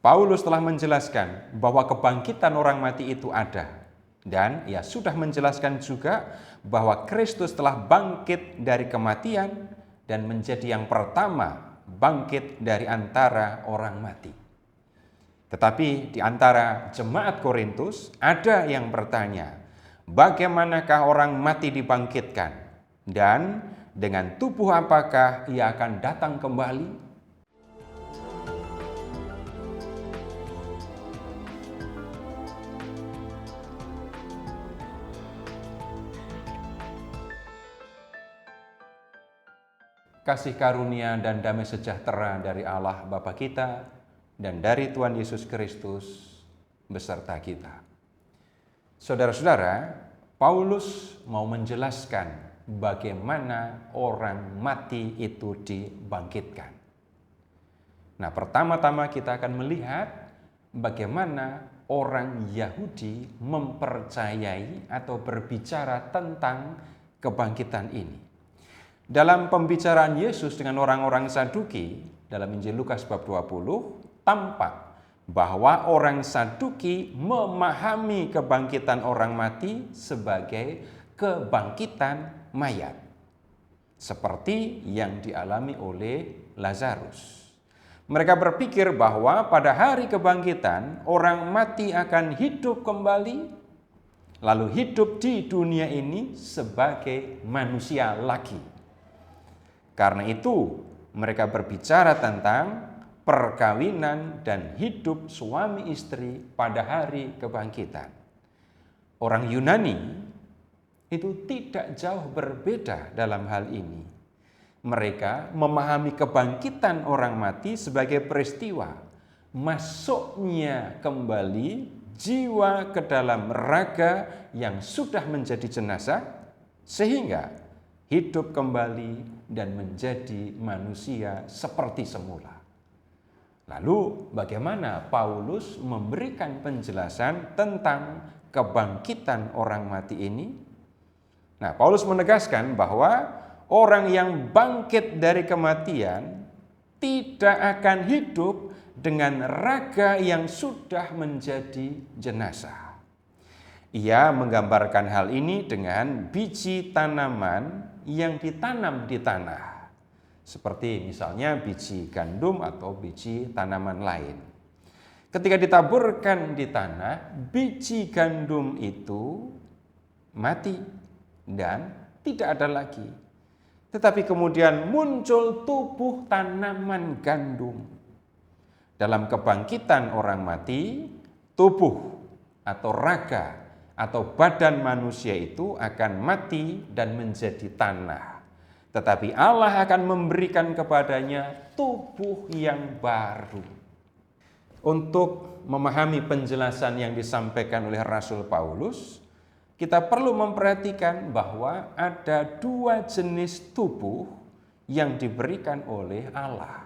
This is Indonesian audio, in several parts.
Paulus telah menjelaskan bahwa kebangkitan orang mati itu ada. Dan ia sudah menjelaskan juga bahwa Kristus telah bangkit dari kematian dan menjadi yang pertama bangkit dari antara orang mati. Tetapi di antara jemaat Korintus ada yang bertanya, bagaimanakah orang mati dibangkitkan? Dan dengan tubuh apakah ia akan datang kembali? Kasih karunia dan damai sejahtera dari Allah Bapa kita dan dari Tuhan Yesus Kristus beserta kita. Saudara-saudara, Paulus mau menjelaskan bagaimana orang mati itu dibangkitkan. Nah, pertama-tama kita akan melihat bagaimana orang Yahudi mempercayai atau berbicara tentang kebangkitan ini. Dalam pembicaraan Yesus dengan orang-orang Saduki, dalam Injil Lukas bab 20, tampak bahwa orang Saduki memahami kebangkitan orang mati sebagai kebangkitan mayat, seperti yang dialami oleh Lazarus. Mereka berpikir bahwa pada hari kebangkitan, orang mati akan hidup kembali, lalu hidup di dunia ini sebagai manusia lagi. Karena itu, mereka berbicara tentang perkawinan dan hidup suami istri pada hari kebangkitan. Orang Yunani itu tidak jauh berbeda dalam hal ini. Mereka memahami kebangkitan orang mati sebagai peristiwa masuknya kembali jiwa ke dalam raga yang sudah menjadi jenazah, sehingga hidup kembali dan menjadi manusia seperti semula. Lalu bagaimana Paulus memberikan penjelasan tentang kebangkitan orang mati ini? Nah, Paulus menegaskan bahwa orang yang bangkit dari kematian tidak akan hidup dengan raga yang sudah menjadi jenazah. Ia menggambarkan hal ini dengan biji tanaman yang ditanam di tanah, seperti misalnya biji gandum atau biji tanaman lain. Ketika ditaburkan di tanah, biji gandum itu mati dan tidak ada lagi. Tetapi kemudian muncul tubuh tanaman gandum. Dalam kebangkitan orang mati, tubuh atau raga atau badan manusia itu akan mati dan menjadi tanah. Tetapi Allah akan memberikan kepadanya tubuh yang baru. Untuk memahami penjelasan yang disampaikan oleh Rasul Paulus, kita perlu memperhatikan bahwa ada dua jenis tubuh yang diberikan oleh Allah,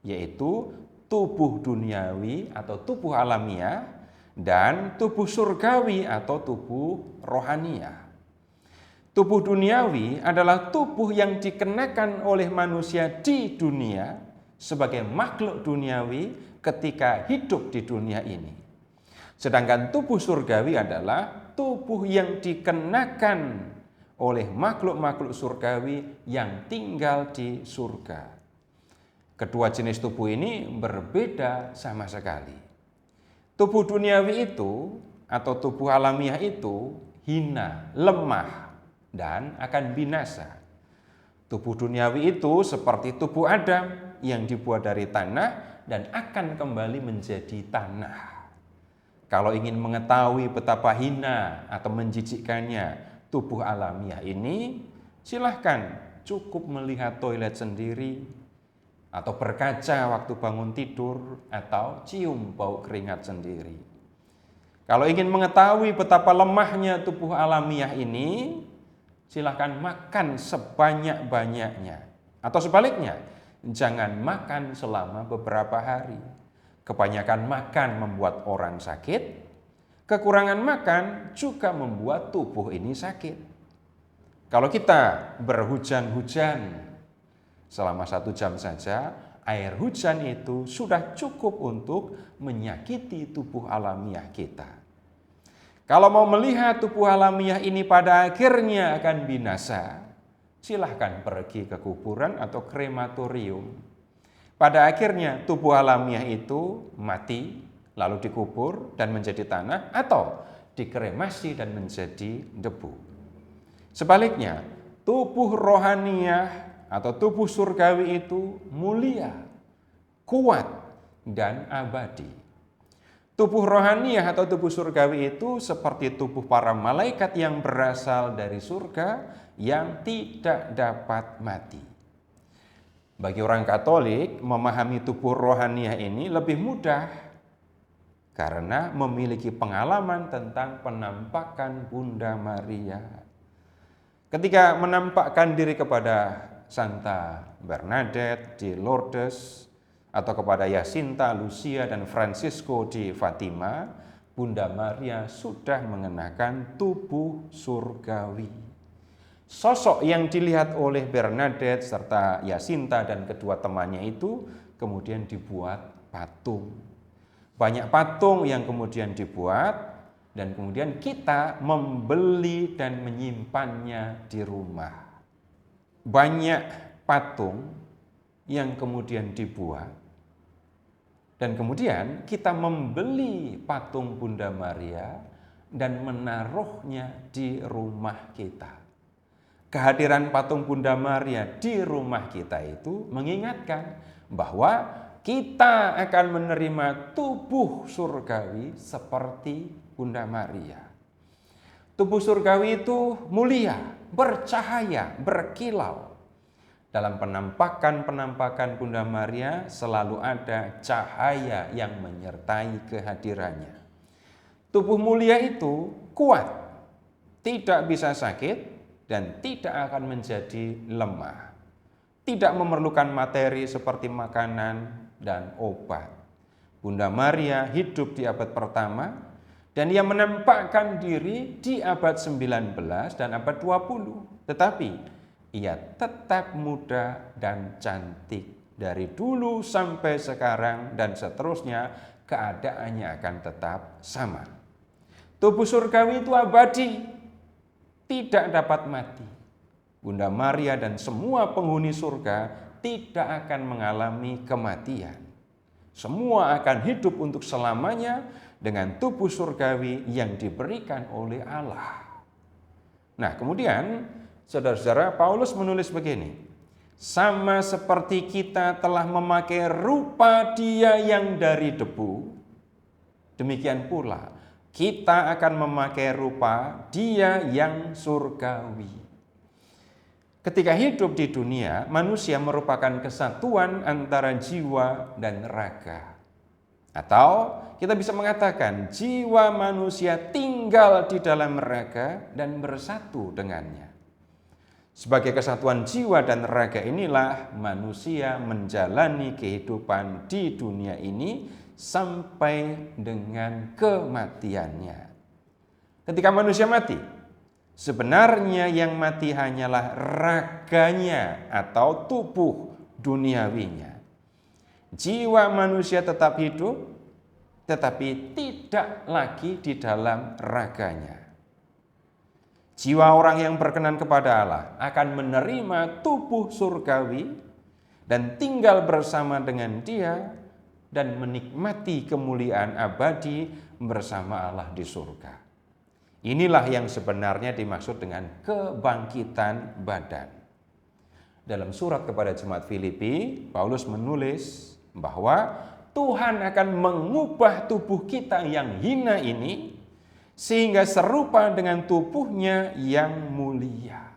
yaitu tubuh duniawi atau tubuh alamiah, dan tubuh surgawi atau tubuh rohania. Tubuh duniawi adalah tubuh yang dikenakan oleh manusia di dunia sebagai makhluk duniawi ketika hidup di dunia ini. Sedangkan tubuh surgawi adalah tubuh yang dikenakan oleh makhluk-makhluk surgawi yang tinggal di surga. Kedua jenis tubuh ini berbeda sama sekali. Tubuh duniawi itu atau tubuh alamiah itu hina, lemah, dan akan binasa. Tubuh duniawi itu seperti tubuh Adam yang dibuat dari tanah dan akan kembali menjadi tanah. Kalau ingin mengetahui betapa hina atau menjijikkannya tubuh alamiah ini, silahkan cukup melihat toilet sendiri, atau berkaca waktu bangun tidur, atau cium bau keringat sendiri. Kalau ingin mengetahui betapa lemahnya tubuh alamiah ini, silahkan makan sebanyak-banyaknya. Atau sebaliknya, jangan makan selama beberapa hari. Kebanyakan makan membuat orang sakit, kekurangan makan juga membuat tubuh ini sakit. Kalau kita berhujan-hujan selama 1 jam saja, air hujan itu sudah cukup untuk menyakiti tubuh alamiah kita. Kalau mau melihat tubuh alamiah ini pada akhirnya akan binasa, silahkan pergi ke kuburan atau krematorium. Pada akhirnya tubuh alamiah itu mati, lalu dikubur dan menjadi tanah, atau dikremasi dan menjadi debu. Sebaliknya, tubuh rohaniah atau tubuh surgawi itu mulia, kuat, dan abadi. Tubuh rohaniah atau tubuh surgawi itu seperti tubuh para malaikat yang berasal dari surga yang tidak dapat mati. Bagi orang Katolik, memahami tubuh rohaniah ini lebih mudah karena memiliki pengalaman tentang penampakan Bunda Maria. Ketika menampakkan diri kepada Santa Bernadette di Lourdes atau kepada Jacinta, Lucia, dan Francisco di Fatima, Bunda Maria sudah mengenakan tubuh surgawi. Sosok yang dilihat oleh Bernadette serta Jacinta dan kedua temannya itu kemudian dibuat patung. Banyak patung yang kemudian dibuat dan kemudian kita membeli dan menyimpannya di rumah. Banyak patung yang kemudian dibuat dan kemudian kita membeli patung Bunda Maria dan menaruhnya di rumah kita. Kehadiran patung Bunda Maria di rumah kita itu mengingatkan bahwa kita akan menerima tubuh surgawi seperti Bunda Maria. Tubuh surgawi itu mulia, bercahaya, berkilau. Dalam penampakan-penampakan Bunda Maria selalu ada cahaya yang menyertai kehadirannya. Tubuh mulia itu kuat, tidak bisa sakit, dan tidak akan menjadi lemah. Tidak memerlukan materi seperti makanan dan obat. Bunda Maria hidup di abad pertama, dan ia menampakkan diri di abad 19 dan abad 20. Tetapi ia tetap muda dan cantik. Dari dulu sampai sekarang dan seterusnya keadaannya akan tetap sama. Tubuh surgawi itu abadi, tidak dapat mati. Bunda Maria dan semua penghuni surga tidak akan mengalami kematian. Semua akan hidup untuk selamanya dengan tubuh surgawi yang diberikan oleh Allah. Nah, kemudian saudara-saudara, Paulus menulis begini, sama seperti kita telah memakai rupa Dia yang dari debu, demikian pula kita akan memakai rupa Dia yang surgawi. Ketika hidup di dunia, manusia merupakan kesatuan antara jiwa dan raga. Atau kita bisa mengatakan jiwa manusia tinggal di dalam raga dan bersatu dengannya. Sebagai kesatuan jiwa dan raga inilah manusia menjalani kehidupan di dunia ini sampai dengan kematiannya. Ketika manusia mati, sebenarnya yang mati hanyalah raganya atau tubuh duniawinya. Jiwa manusia tetap hidup, tetapi tidak lagi di dalam raganya. Jiwa orang yang berkenan kepada Allah akan menerima tubuh surgawi dan tinggal bersama dengan Dia dan menikmati kemuliaan abadi bersama Allah di surga. Inilah yang sebenarnya dimaksud dengan kebangkitan badan. Dalam surat kepada jemaat Filipi, Paulus menulis bahwa Tuhan akan mengubah tubuh kita yang hina ini sehingga serupa dengan tubuhnya yang mulia.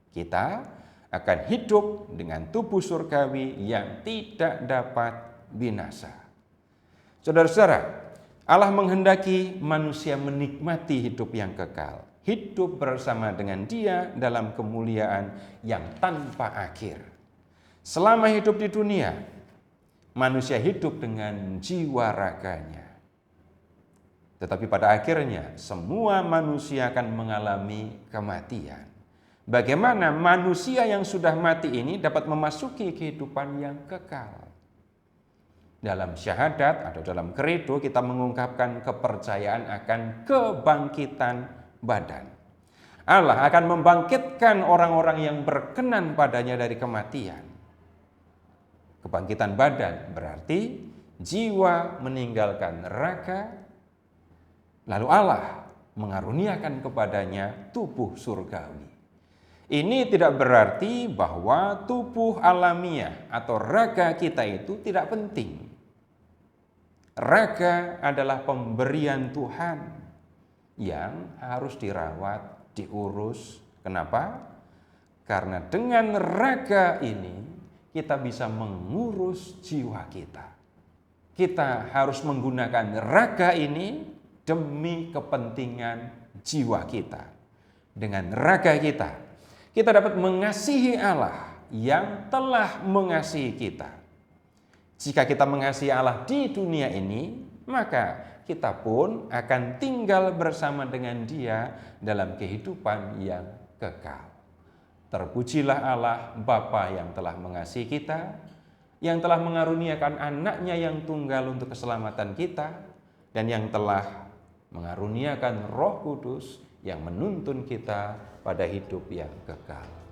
Kita akan hidup dengan tubuh surgawi yang tidak dapat binasa. Saudara-saudara, Allah menghendaki manusia menikmati hidup yang kekal, hidup bersama dengan Dia dalam kemuliaan yang tanpa akhir. Selama hidup di dunia, manusia hidup dengan jiwa raganya. Tetapi pada akhirnya semua manusia akan mengalami kematian. Bagaimana manusia yang sudah mati ini dapat memasuki kehidupan yang kekal? Dalam syahadat atau dalam kredo kita mengungkapkan kepercayaan akan kebangkitan badan. Allah akan membangkitkan orang-orang yang berkenan padanya dari kematian. Kebangkitan badan berarti jiwa meninggalkan neraka, lalu Allah mengaruniakan kepadanya tubuh surgawi. Ini tidak berarti bahwa tubuh alamiah atau raga kita itu tidak penting. Raga adalah pemberian Tuhan yang harus dirawat, diurus. Kenapa? Karena dengan raga ini kita bisa mengurus jiwa kita. Kita harus menggunakan raga ini demi kepentingan jiwa kita. Dengan raga kita dapat mengasihi Allah yang telah mengasihi kita. Jika kita mengasihi Allah di dunia ini, maka kita pun akan tinggal bersama dengan Dia dalam kehidupan yang kekal. Terpujilah Allah Bapa yang telah mengasihi kita, yang telah mengaruniakan anaknya yang tunggal untuk keselamatan kita, dan yang telah mengaruniakan Roh Kudus yang menuntun kita pada hidup yang kekal.